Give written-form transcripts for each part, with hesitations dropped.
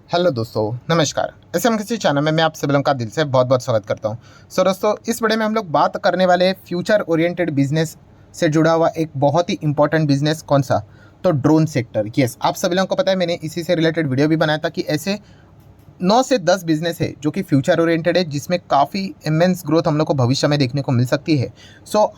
Hello दोस्तों, नमस्कार। SM किसी चैनल में मैं आप सभी लोगों का दिल से बहुत बहुत स्वागत करता हूं। दोस्तों, इस वीडियो में हम लोग बात करने वाले फ्यूचर ओरिएंटेड बिजनेस से जुड़ा हुआ एक बहुत ही इंपॉर्टेंट बिजनेस। कौन सा? तो ड्रोन सेक्टर। यस, आप सभी लोगों को पता है, मैंने इसी से रिलेटेड वीडियो भी बनाया था कि ऐसे 9 से 10 बिजनेस है जो कि फ्यूचर ओरिएंटेड है, जिसमें काफ़ी इमेंस ग्रोथ हम लोग को भविष्य में देखने को मिल सकती है।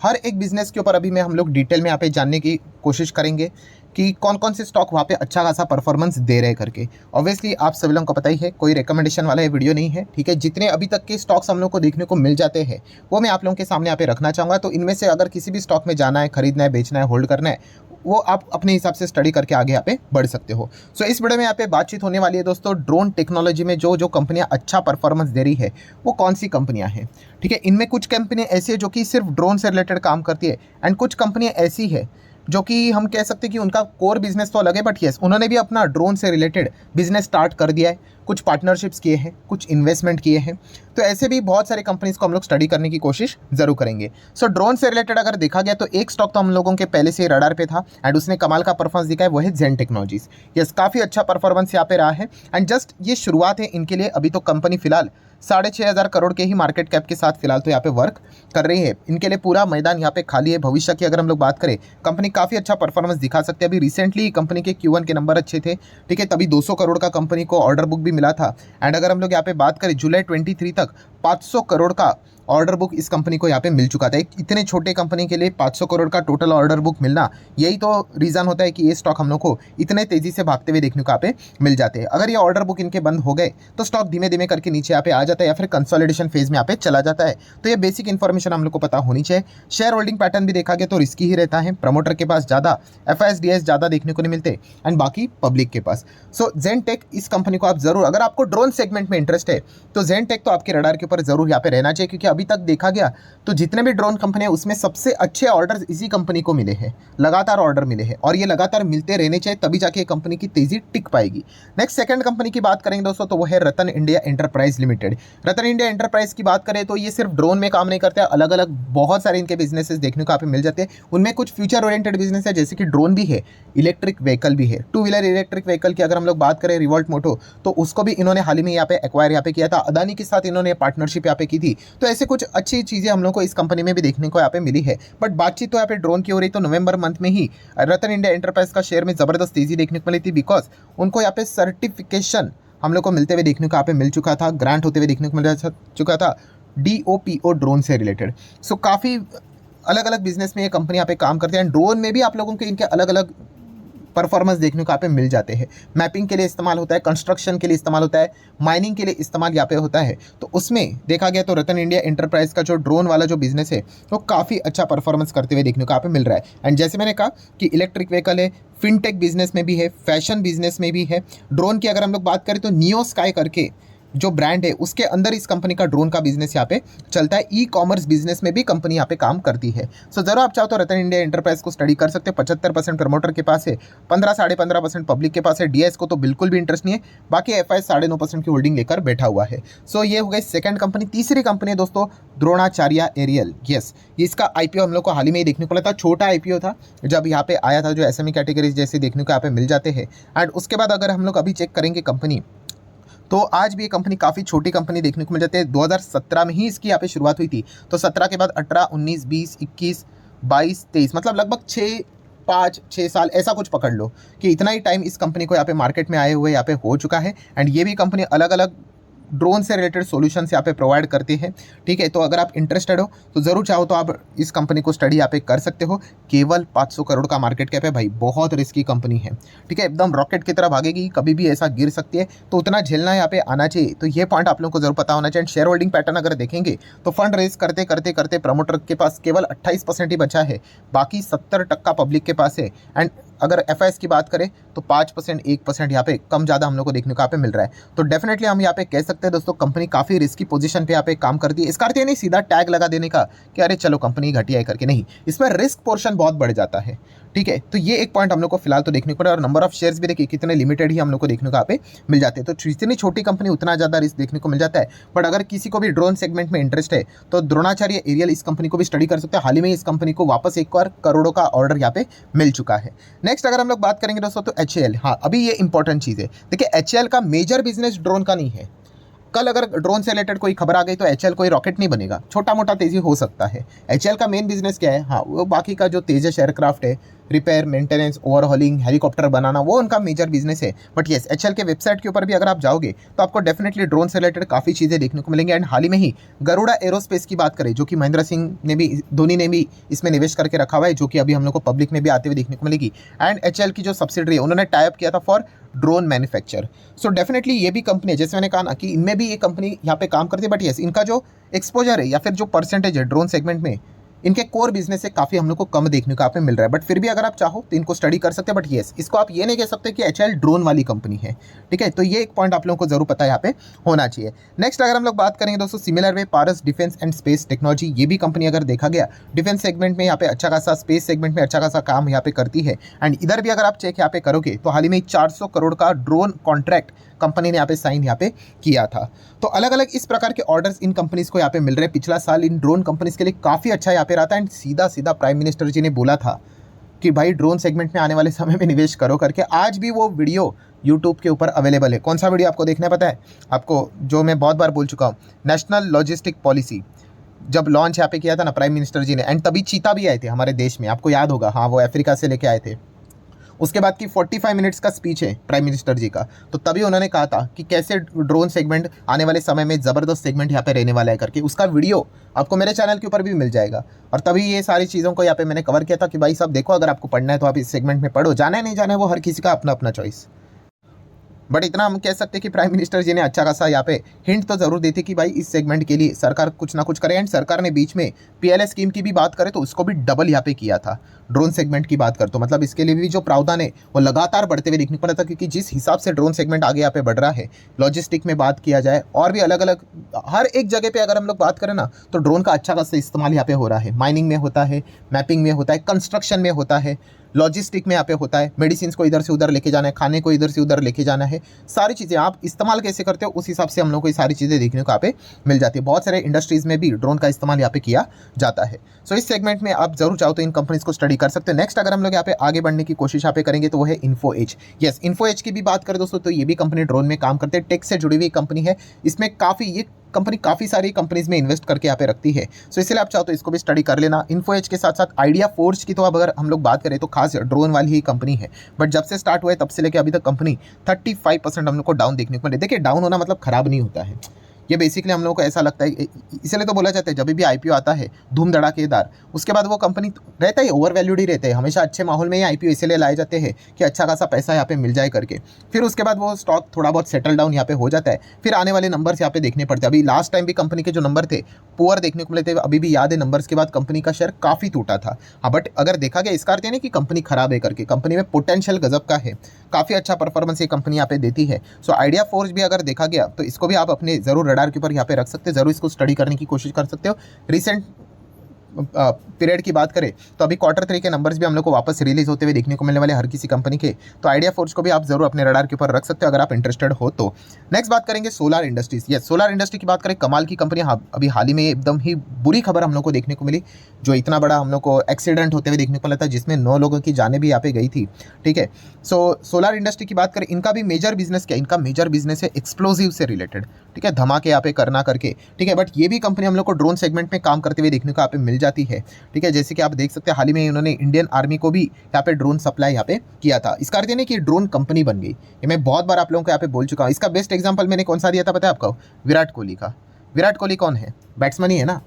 हर एक बिजनेस के ऊपर अभी मैं हम लोग डिटेल में यहाँ पे जानने की कोशिश करेंगे कि कौन कौन से स्टॉक वहाँ पे अच्छा खासा परफॉर्मेंस दे रहे हैं करके। ऑब्वियसली आप सभी लोगों को पता ही है, कोई रिकमेंडेशन वाला ये वीडियो नहीं है, ठीक है। जितने अभी तक के स्टॉक्स हम लोग को देखने को मिल जाते हैं वो मैं आप लोगों के सामने यहाँ पे रखना चाहूँगा। तो इनमें से अगर किसी भी स्टॉक में जाना है, खरीदना है, बेचना है, होल्ड करना है, वो आप अपने हिसाब से स्टडी करके आगे यहाँ पे बढ़ सकते हो। इस वीडियो में यहाँ पे बातचीत होने वाली है दोस्तों, ड्रोन टेक्नोलॉजी में जो जो कंपनियां अच्छा परफॉर्मेंस दे रही है वो कौन सी कंपनियां हैं, ठीक है। इनमें कुछ कंपनियां ऐसी है जो कि सिर्फ ड्रोन से रिलेटेड काम करती है, एंड कुछ कंपनियां ऐसी है जो कि हम कह सकते हैं कि उनका कोर बिजनेस तो अलग है, बट यस, उन्होंने भी अपना ड्रोन से रिलेटेड बिजनेस स्टार्ट कर दिया है। कुछ पार्टनरशिप्स किए हैं, कुछ इन्वेस्टमेंट किए हैं। तो ऐसे भी बहुत सारे कंपनीज को हम लोग स्टडी करने की कोशिश जरूर करेंगे। ड्रोन से रिलेटेड अगर देखा गया तो एक स्टॉक तो हम लोगों के पहले से रडार पे था एंड उसने कमाल का परफॉर्मेंस दिखा है, वो है जेन टेक्नोलॉजीज। यस, काफ़ी अच्छा परफॉर्मेंस यहाँ पे रहा है, एंड जस्ट ये शुरुआत है इनके लिए। अभी तो कंपनी फिलहाल 6,500 करोड़ के ही मार्केट कैप के साथ फिलहाल तो यहाँ पे वर्क कर रही है। इनके लिए पूरा मैदान यहाँ पे खाली है। भविष्य की अगर हम लोग बात करें, कंपनी काफ़ी अच्छा परफॉर्मेंस दिखा सकते हैं। अभी रिसेंटली कंपनी के Q1 के नंबर अच्छे थे, ठीक है। तभी 200 करोड़ का कंपनी को ऑर्डर बुक भी मिला था, एंड अगर हम लोग यहाँ पे बात करें जुलाई 23 तक 500 करोड़ का ऑर्डर बुक इस कंपनी को यहाँ पे मिल चुका था। एक इतने छोटे कंपनी के लिए 500 करोड़ का टोटल ऑर्डर बुक मिलना, यही तो रीज़न होता है कि ये स्टॉक हम लोग को इतने तेज़ी से भागते हुए देखने को यहाँ पे मिल जाते हैं। अगर ये ऑर्डर बुक इनके बंद हो गए तो स्टॉक धीमे धीमे करके नीचे यहाँ पे आ जाता है, या फिर कंसोलिडेशन फेज में यहाँ पे चला जाता है। तो ये बेसिक इन्फॉर्मेशन हम लोग को पता होनी चाहिए। शेयर होल्डिंग पैटर्न भी देखा गया तो रिस्की ही रहता है। प्रमोटर के पास ज़्यादा, FIS ज़्यादा देखने को नहीं मिलते, एंड बाकी पब्लिक के पास। जेन टेक, इस कंपनी को आप जरूर, अगर आपको ड्रोन सेगमेंट में इंटरेस्ट है तो जेन टेक तो आपके रडार के ऊपर जरूर यहाँ पे रहना चाहिए, क्योंकि अभी तक देखा गया तो जितने भी ड्रोन कंपनी है उसमें सबसे अच्छे ऑर्डर्स इसी कंपनी को मिले हैं। लगातार ऑर्डर मिले हैं, और ये लगातार मिलते रहने चाहिए, तभी जाके कंपनी की तेजी टिक पाएगी। नेक्स्ट सेकंड कंपनी की बात करेंगे दोस्तों, तो वो है रतन इंडिया एंटरप्राइज लिमिटेड। रतन इंडिया एंटरप्राइज की बात करें तो ये सिर्फ ड्रोन में काम नहीं करते, अलग अलग बहुत सारे इनके बिजनेसेस देखने को यहाँ पे मिल जाते हैं। उनमें कुछ फ्यूचर ओरिएंटेड बिजनेस है, जैसे कि ड्रोन भी है, इलेक्ट्रिक व्हीकल भी है। 2 व्हीलर इलेक्ट्रिक व्हीकल की अगर हम लोग बात करें, रिवोल्ट मोटो, तो उसको भी इन्होंने हाल ही में यहाँ पे एक्वायर यहाँ पे किया था। अदानी के साथ इन्होंने पार्टनरशिप यहाँ पे की थी। तो ऐसे कुछ अच्छी चीज़ें हम लोग को इस कंपनी में भी देखने को यहाँ पे मिली है। बट बातचीत तो यहाँ पे ड्रोन की हो रही, तो नवंबर मंथ में ही रतन इंडिया एंटरप्राइज का शेयर में ज़बरदस्त तेजी देखने को मिली थी, बिकॉज उनको यहाँ पे सर्टिफिकेशन हम लोग को मिलते हुए देखने को यहाँ पे मिल चुका था, ग्रांट होते हुए देखने को मिल चुका था, DOPO ड्रोन से रिलेटेड। काफ़ी अलग अलग बिजनेस में ये कंपनी यहाँ पे काम करते हैं। ड्रोन में भी आप लोगों के इनके अलग अलग परफॉर्मेंस देखने को यहाँ पे मिल जाते हैं। मैपिंग के लिए इस्तेमाल होता है, कंस्ट्रक्शन के लिए इस्तेमाल होता है, माइनिंग के लिए इस्तेमाल यहाँ पे होता है। तो उसमें देखा गया तो रतन इंडिया एंटरप्राइज का जो ड्रोन वाला जो बिजनेस है वो काफ़ी अच्छा परफॉर्मेंस करते हुए देखने को यहाँ पे मिल रहा है। एंड जैसे मैंने कहा कि इलेक्ट्रिक व्हीकल है, फिनटेक बिजनेस में भी है, फैशन बिजनेस में भी है। ड्रोन की अगर हम लोग बात करें तो नियो स्काई करके जो ब्रांड है उसके अंदर इस कंपनी का ड्रोन का बिजनेस यहाँ पे चलता है। ई-कॉमर्स बिजनेस में भी कंपनी यहाँ पे काम करती है। जरूर आप चाहो तो रतन इंडिया एंटरप्राइज को स्टडी कर सकते हैं। 75% प्रमोटर के पास है, 15-15.5% पब्लिक के पास है। DS को तो बिल्कुल भी इंटरेस्ट नहीं है, बाकी FIS 9.5% की होल्डिंग लेकर बैठा हुआ है। ये हो गई सेकंड कंपनी। तीसरी कंपनी है दोस्तों, द्रोणाचार्य एरियल। यस, इसका IPO हम लोग को हाल ही में ही देखने को मिला था। छोटा IPO था जब यहाँ पे आया था, जो SME कैटेगरीज जैसे देखने को यहाँ पे मिल जाते हैं। एंड उसके बाद अगर हम लोग अभी चेक करेंगे कंपनी, तो आज भी ये कंपनी काफ़ी छोटी कंपनी देखने को मिल जाती है। 2017 में ही इसकी यहाँ पे शुरुआत हुई थी, तो 17 के बाद 18, 19, 20, 21, 22, 23, मतलब लगभग 5-6 साल ऐसा कुछ पकड़ लो कि इतना ही टाइम इस कंपनी को यहाँ पे मार्केट में आए हुए यहाँ पे हो चुका है। एंड ये भी कंपनी अलग अलग ड्रोन से रिलेटेड सॉल्यूशंस यहाँ पे प्रोवाइड करती है, ठीक है। तो अगर आप इंटरेस्टेड हो तो ज़रूर चाहो तो आप इस कंपनी को स्टडी यहाँ पे कर सकते हो। केवल 500 करोड़ का मार्केट कैप है भाई, बहुत रिस्की कंपनी है, ठीक है। एकदम रॉकेट की तरह भागेगी, कभी भी ऐसा गिर सकती है, तो उतना झेलना यहाँ पे आना चाहिए। तो ये पॉइंट आप लोगों को जरूर पता होना चाहिए। शेयर होल्डिंग पैटर्न अगर देखेंगे तो फंड रेज करते करते करते प्रमोटर के पास केवल 28% ही बचा है, बाकी 70% पब्लिक के पास है। एंड अगर FIS की बात करें तो 5%, 1% यहाँ पे कम ज़्यादा हम लोग को देखने को यहाँ पे मिल रहा है। तो डेफिनेटली हम यहाँ पे कह सकते हैं दोस्तों, कंपनी काफ़ी रिस्की पोजीशन पे यहाँ पे काम करती है। इसका अर्थ ये नहीं सीधा टैग लगा देने का कि अरे चलो कंपनी घटिया है करके, नहीं, इसमें रिस्क पोर्शन बहुत बढ़ जाता है, ठीक है, तो ये एक पॉइंट हम लोग को फिलहाल तो देखने को पड़ा। और नंबर ऑफ शेयर्स भी देखिए कितने लिमिटेड ही हम लोग को देखने को यहाँ पे मिल जाते हैं। तो जितनी छोटी कंपनी उतना ज़्यादा रिस्क देखने को मिल जाता है। बट अगर किसी को भी ड्रोन सेगमेंट में इंटरेस्ट है तो द्रोणाचार्य एरियल इस कंपनी को भी स्टडी कर सकते हैं। हाल ही में इस कंपनी को वापस एक और करोड़ों का ऑर्डर यहाँ पे मिल चुका है। नेक्स्ट अगर हम लोग बात करेंगे दोस्तों तो HAL, हाँ अभी ये इंपॉर्टेंट चीज़ है। देखिए HAL का मेजर बिजनेस ड्रोन का नहीं है। कल अगर ड्रोन से रिलेटेड कोई खबर आ गई तो HAL कोई रॉकेट नहीं बनेगा, छोटा मोटा तेजी हो सकता है। HAL का मेन बिजनेस क्या है, हाँ वो बाकी का जो तेजस एयरक्राफ्ट है, रिपेयर, मेंटेनेंस, ओवरहॉलिंग, हेलीकॉप्टर बनाना, वो उनका मेजर बिजनेस है। बट येस HAL के वेबसाइट के ऊपर भी अगर आप जाओगे तो आपको डेफिनेटली ड्रोन से रिलेटेड काफ़ी चीज़ें देखने को मिलेंगी। एंड हाल ही में ही गरुड़ा एरोस्पेस की बात करें, जो कि महेंद्र सिंह ने भी, धोनी ने भी इसमें निवेश करके रखा हुआ है, जो कि अभी हम लोग को पब्लिक में भी आते हुए देखने को मिलेगी। एंड HAL की जो सब्सिडरी है उन्होंने टाई अप किया था for drone manufacture. So definitely ये भी कंपनी है, जैसे मैंने कहा ना कि इनमें भी ये कंपनी यहाँ पे काम करती है। बट येस इनका जो एक्सपोजर है या फिर जो परसेंटेज है ड्रोन सेगमेंट में, इनके कोर बिजनेस से काफ़ी हम लोग को कम देखने को आप में मिल रहा है। बट फिर भी अगर आप चाहो तो इनको स्टडी कर सकते हैं। बट येस इसको आप ये नहीं कह सकते कि HAL ड्रोन वाली कंपनी है, ठीक है। तो ये एक पॉइंट आप लोगों को जरूर पता है यहाँ पे होना चाहिए। नेक्स्ट अगर हम लोग बात करेंगे दोस्तों similar way Paras defence and space technology, ये भी कंपनी अगर देखा गया डिफेंस सेगमेंट में यहाँ पे अच्छा खासा, स्पेस सेगमेंट में अच्छा खासा काम यहाँ पे करती है। एंड इधर भी अगर आप चेक यहाँ पे करोगे तो हाल ही में 400 करोड़ का ड्रोन कॉन्ट्रैक्ट कंपनी ने यहाँ पे साइन यहाँ पे किया था। तो अलग अलग इस प्रकार के ऑर्डर्स इन कंपनीज को यहाँ पे मिल रहे हैं। पिछला साल इन ड्रोन कंपनीज के लिए काफ़ी अच्छा यहाँ पे रहा था। एंड सीधा सीधा प्राइम मिनिस्टर जी ने बोला था कि भाई ड्रोन सेगमेंट में आने वाले समय में निवेश करो करके। आज भी वो वीडियो यूट्यूब के ऊपर अवेलेबल है। कौन सा वीडियो आपको देखना पता है आपको, जो मैं बहुत बार बोल चुका हूँ, नेशनल लॉजिस्टिक पॉलिसी जब लॉन्च यहाँ पे किया था ना प्राइम मिनिस्टर जी ने, एंड तभी चीता भी आए थे हमारे देश में, आपको याद होगा, हाँ वो अफ्रीका से लेके आए थे। उसके बाद की 45 मिनट्स का स्पीच है प्राइम मिनिस्टर जी का, तो तभी उन्होंने कहा था कि कैसे ड्रोन सेगमेंट आने वाले समय में ज़बरदस्त सेगमेंट यहाँ पे रहने वाला है करके। उसका वीडियो आपको मेरे चैनल के ऊपर भी मिल जाएगा। और तभी ये सारी चीज़ों को यहाँ पे मैंने कवर किया था कि भाई सब देखो, अगर आपको पढ़ना है तो आप इस सेगमेंट में पढ़ो, जाना है नहीं जाना है वो हर किसी का अपना अपना चॉइस। बट इतना हम कह सकते हैं कि प्राइम मिनिस्टर जी ने अच्छा खासा यहाँ पे हिंट तो जरूर दी थी कि भाई इस सेगमेंट के लिए सरकार कुछ ना कुछ करे। एंड सरकार ने बीच में PLI स्कीम की भी बात करें तो उसको भी डबल यहाँ पे किया था। ड्रोन सेगमेंट की बात कर तो मतलब इसके लिए भी जो प्रावधान है वो लगातार बढ़ते हुए देखने को पड़ा था, क्योंकि जिस हिसाब से ड्रोन सेगमेंट आगे यहाँ पे बढ़ रहा है, लॉजिस्टिक में बात किया जाए और भी अलग अलग हर एक जगह पे अगर हम लोग बात करें ना तो ड्रोन का अच्छा खासा इस्तेमाल यहाँ पे हो रहा है। माइनिंग में होता है, मैपिंग में होता है, कंस्ट्रक्शन में होता है, लॉजिस्टिक में यहाँ पे होता है, मेडिसिन को इधर से उधर लेके जाना है, खाने को इधर से उधर लेके जाना है, सारी चीज़ें आप इस्तेमाल कैसे करते हो उस हिसाब से हम लोग को ये सारी चीज़ें देखने को यहाँ पे मिल जाती है। बहुत सारे इंडस्ट्रीज़ में भी ड्रोन का इस्तेमाल यहाँ पे किया जाता है। सो इस सेगमेंट में आप जरूर चाहो तो इन कंपनीज को स्टडी कर सकते हैं। नेक्स्ट अगर हम लोग यहाँ पे आगे बढ़ने की कोशिश यहाँ पे करेंगे तो वो है info edge. Yes, info edge की भी बात करें दोस्तों तो ये भी कंपनी ड्रोन में काम करते हैं, टेक से जुड़ी हुई कंपनी है। इसमें काफ़ी ये कंपनी काफ़ी सारी कंपनीज में इन्वेस्ट करके यहाँ पे रखती है। सो इसलिए आप चाहो तो इसको भी स्टडी कर लेना। इन्फो एज के साथ साथ आइडिया फोर्स की तो अब अगर हम लोग बात करें तो खास ड्रोन वाली ही कंपनी है। बट जब से स्टार्ट हुआ है तब से लेकर अभी तक कंपनी 35% हम लोग को डाउन देखने को मिले। देखिए डाउन होना मतलब खराब नहीं होता है, ये बेसिकली हम लोगों को ऐसा लगता है, इसलिए तो बोला जाता है जब भी IPO आता है धूम धड़ाकेदार, उसके बाद वो कंपनी रहता है ओवर वैल्यूड ही रहते हैं। हमेशा अच्छे माहौल में ही IPO इसलिए लाए जाते हैं कि अच्छा खासा पैसा यहाँ पे मिल जाए करके। फिर उसके बाद वो स्टॉक थोड़ा बहुत सेटल डाउन यहाँ पे हो जाता है, फिर आने वाले नंबर्स यहाँ पे देखने पड़ते हैं। अभी लास्ट टाइम भी कंपनी के जो नंबर थे पुअर देखने को मिले थे, अभी भी याद है नंबर्स के बाद कंपनी का शेयर काफ़ी टूटा था। हाँ बट अगर देखा गया इसका अर्थ नहीं कि कंपनी खराब है करके, कंपनी में पोटेंशियल गजब का है, काफ़ी अच्छा परफॉर्मेंस ये कंपनी यहाँ पे देती है। सो आइडिया फोर्स भी अगर देखा गया तो इसको भी आप अपने जरूर रडार के ऊपर यहाँ पे रख सकते हैं, जरूर इसको स्टडी करने की कोशिश कर सकते हो। रिसेंट पीरियड की बात करें तो अभी Q3 के नंबर्स भी हम लोग को वापस रिलीज होते हुए देखने को मिलने वाले हर किसी कंपनी के, तो आइडिया फोर्स को भी आप जरूर अपने रडार के ऊपर रख सकते हो अगर आप इंटरेस्टेड हो तो। नेक्स्ट बात करेंगे solar industries. Yes, solar industry की बात करें, कमाल की कंपनी। अभी हाल ही में एकदम ही बुरी खबर हम लोग को देखने को मिली, जो इतना बड़ा हम लोग को एक्सीडेंट होते हुए देखने को मिला था जिसमें 9 लोगों की जानें भी यहाँ पे गई थी, ठीक है। सो सोलार इंडस्ट्री की बात करें, इनका भी मेजर बिजनेस क्या, इनका मेजर बिजनेस है एक्सप्लोजिव से रिलेटेड, ठीक है, धमाके यहाँ पे करना करके, ठीक है। बट ये भी कंपनी हम लोग को ड्रोन सेगमेंट में काम करते हुए देखने को यहाँ पे मिल जाती है, ठीक है। जैसे कि आप देख सकते हैं हाल ही में उन्होंने इंडियन आर्मी को भी यहाँ पे ड्रोन सप्लाई यहाँ पे किया था। इसका अर्थ नहीं कि ड्रोन कंपनी बन गई, ये मैं बहुत बार आप लोगों को यहाँ पे बोल चुका हूँ। इसका बेस्ट एग्जांपल मैंने कौन सा दिया था पता है आपको? विराट कोहली का। विराट कोहली कौन है? बैट्समैन ही है ना,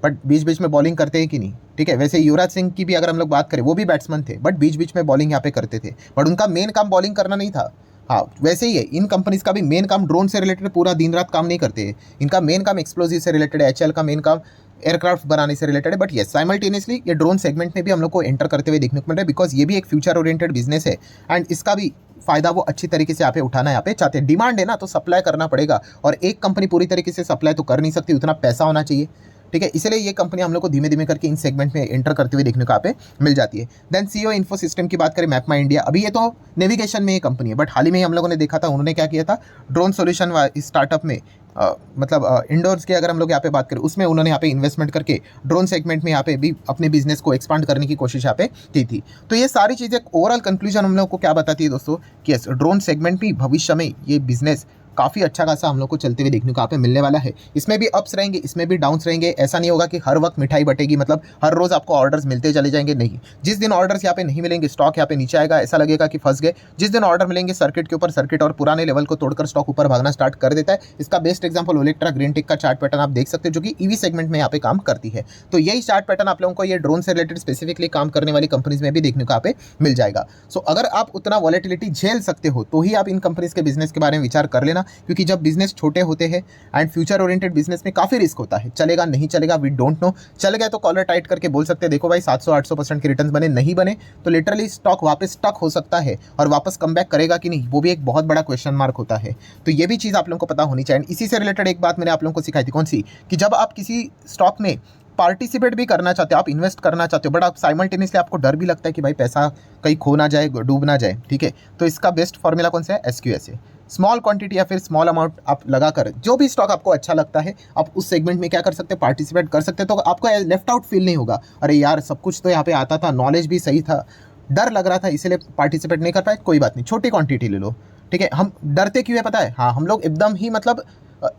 बट बीच बीच में बॉलिंग करते हैं कि नहीं, ठीक है। वैसे युवराज सिंह की भी अगर हम लोग बात करें, वो भी बैट्समैन थे बट बीच बीच में बॉलिंग यहाँ पे करते थे, बट उनका मेन काम बॉलिंग करना नहीं था। हाँ वैसे ही है, इन कंपनीज का भी मेन काम ड्रोन से रिलेटेड पूरा दिन रात काम नहीं करते हैं। इनका मेन काम एक्सप्लोजिव से रिलेटेड है, HAL का मेन काम एयरक्राफ्ट बनाने से रिलेटेड है। बट ये साइमल्टेनियसली ये ड्रोन सेगमेंट में भी हम लोग को एंटर करते हुए देखने को मिल रहा है, बिकॉज ये भी एक फ्यूचर ओरिएंटेड बिजनेस है एंड इसका भी फायदा वो अच्छी तरीके से यहाँ पे उठाना यहाँ पे चाहते हैं। डिमांड है ना तो सप्लाई करना पड़ेगा, और एक कंपनी पूरी तरीके से सप्लाई तो कर नहीं सकती, उतना पैसा होना चाहिए, ठीक है, इसलिए ये कंपनी हम लोग को धीमे धीमे करके इन सेगमेंट में एंटर करते हुए देखने को यहाँ पे मिल जाती है। देन सीईओ इन्फो सिस्टम की बात करें, मैपमा इंडिया, अभी ये तो नेविगेशन में ये कंपनी है, बट हाल ही में हम लोगों ने देखा था उन्होंने क्या किया था, ड्रोन सोल्यूशन स्टार्टअप में मतलब इंडोर्स की अगर हम लोग यहाँ पे बात करें, उसमें उन्होंने यहाँ पे इन्वेस्टमेंट करके ड्रोन सेगमेंट में यहाँ पे भी अपने बिजनेस को एक्सपांड करने की कोशिश यहाँ पे की थी। तो ये सारी चीज़ें ओवरऑल कंक्लूजन हम लोग को क्या बताती है दोस्तों, कि यस ड्रोन सेगमेंट भी भविष्य में ये बिजनेस काफ़ी अच्छा खासा हम लोग को चलते हुए देखने को यहाँ पे मिलने वाला है। इसमें भी अप्स रहेंगे, इसमें भी डाउन्स रहेंगे। ऐसा नहीं होगा कि हर वक्त मिठाई बटेगी, मतलब हर रोज़ आपको ऑर्डर्स मिलते चले जाएंगे, नहीं। जिस दिन ऑर्डर्स यहाँ पे नहीं मिलेंगे, स्टॉक यहाँ पे नीचे आएगा, ऐसा लगेगा कि फंस गए। जिस दिन ऑर्डर मिलेंगे, सर्किट के ऊपर सर्किट और पुराने लेवल को तोड़कर स्टॉक ऊपर भागना स्टार्ट कर देता है। इसका best example Olectra Green Tech का चार्ट पैटर्न आप देख सकते हो, जो कि ईवी सेगमेंट में यहाँ पे काम करती है। तो यही चार्ट पैटर्न आप लोगों को ये ड्रोन से रिलेटेड स्पेसिफिकली काम करने वाली कंपनीज में भी देखने को यहाँ पे मिल जाएगा। सो अगर आप उतना वॉलेटिलिटी झेल सकते हो तो ही आप इन कंपनीज के बिजनेस के बारे में विचार कर लेना, क्योंकि जब बिजनेस छोटे होते हैं एंड फ्यूचर ओरिएंटेड बिजनेस में काफी रिस्क होता है। चलेगा नहीं चलेगा वी डोंट नो, चल गया तो कॉलर टाइट करके बोल सकते हैं देखो भाई 700-800% के रिटर्न्स बने, नहीं बने तो लिटरली स्टॉक वापस स्टक हो सकता है, और वापस कम बैक करेगा कि नहीं वो भी एक बहुत बड़ा क्वेश्चन मार्क होता है। तो ये भी चीज़ आप लोगों को पता होनी चाहिए। इसी से रिलेटेड एक बात मैंने आप लोगों को सिखाई थी, कौन सी, कि जब आप किसी स्टॉक में पार्टिसिपेट भी करना चाहते हो, आप इन्वेस्ट करना चाहते हो, बट आप साइमल्टेनियसली आपको डर भी लगता है कि भाई पैसा कहीं खो ना जाए, डूब ना जाए, ठीक है, तो इसका बेस्ट फॉर्मूला कौन सा है, SQSA। स्मॉल क्वांटिटी या फिर स्मॉल अमाउंट आप लगाकर जो भी स्टॉक आपको अच्छा लगता है आप उस सेगमेंट में क्या कर सकते हैं, पार्टिसिपेट कर सकते हैं। तो आपको लेफ्ट आउट फील नहीं होगा, अरे यार सब कुछ तो यहाँ पे आता था, नॉलेज भी सही था, डर लग रहा था इसलिए पार्टिसिपेट नहीं कर पाए, कोई बात नहीं, छोटी क्वांटिटी ले लो, ठीक है। हम डरते क्यों है पता है, हाँ हम लोग एकदम ही मतलब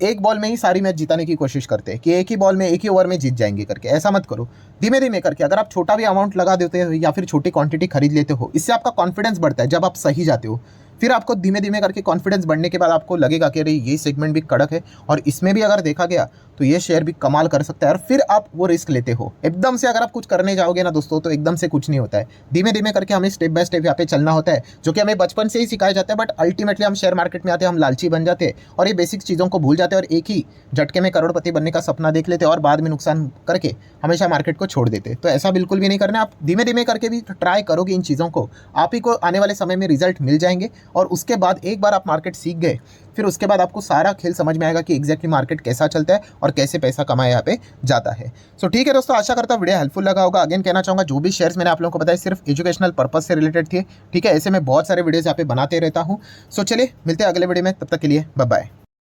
एक बॉल में ही सारी मैच जिताने की कोशिश करते हैं कि एक ही बॉल में एक ही ओवर में जीत जाएंगे करके, ऐसा मत करो। धीमे धीमे करके अगर आप छोटा भी अमाउंट लगा देते हो या फिर छोटी क्वांटिटी खरीद लेते हो, इससे आपका कॉन्फिडेंस बढ़ता है। जब आप सही जाते हो फिर आपको धीमे धीमे करके कॉन्फिडेंस बढ़ने के बाद आपको लगेगा कि अरे ये सेगमेंट भी कड़क है और इसमें भी अगर देखा गया तो ये शेयर भी कमाल कर सकता है, और फिर आप वो रिस्क लेते हो। एकदम से अगर आप कुछ करने जाओगे ना दोस्तों तो एकदम से कुछ नहीं होता है, धीमे धीमे करके हमें स्टेप बाय स्टेप यहाँ पे चलना होता है, जो कि हमें बचपन से ही सिखाया जाता है। बट अल्टीमेटली हम शेयर मार्केट में आते हैं, हम लालची बन जाते हैं और ये बेसिक चीज़ों को भूल जाते हैं और एक ही झटके में करोड़पति बनने का सपना देख लेते हैं और बाद में नुकसान करके हमेशा मार्केट को छोड़ देते। तो ऐसा बिल्कुल भी नहीं करना, आप धीमे धीमे करके भी ट्राई करोगे इन चीज़ों को, आप ही को आने वाले समय में रिजल्ट मिल जाएंगे। और उसके बाद एक बार आप मार्केट सीख गए फिर उसके बाद आपको सारा खेल समझ में आएगा कि एग्जैक्टली मार्केट कैसा चलता है और कैसे पैसा कमाया यहाँ पे जाता है। सो ठीक है दोस्तों, आशा करता हूँ वीडियो हेल्पफुल लगा होगा। अगेन कहना चाहूँगा जो भी शेयर्स मैंने आप लोगों को बताया सिर्फ एजुकेशनल पर्पज से रिलेटेड थे, ठीक है। ऐसे मैं बहुत सारे वीडियोज़ यहाँ पे बनाते रहता हूँ। सो चलिए मिलते हैं अगले वीडियो में, तब तक के लिए बाय बाय।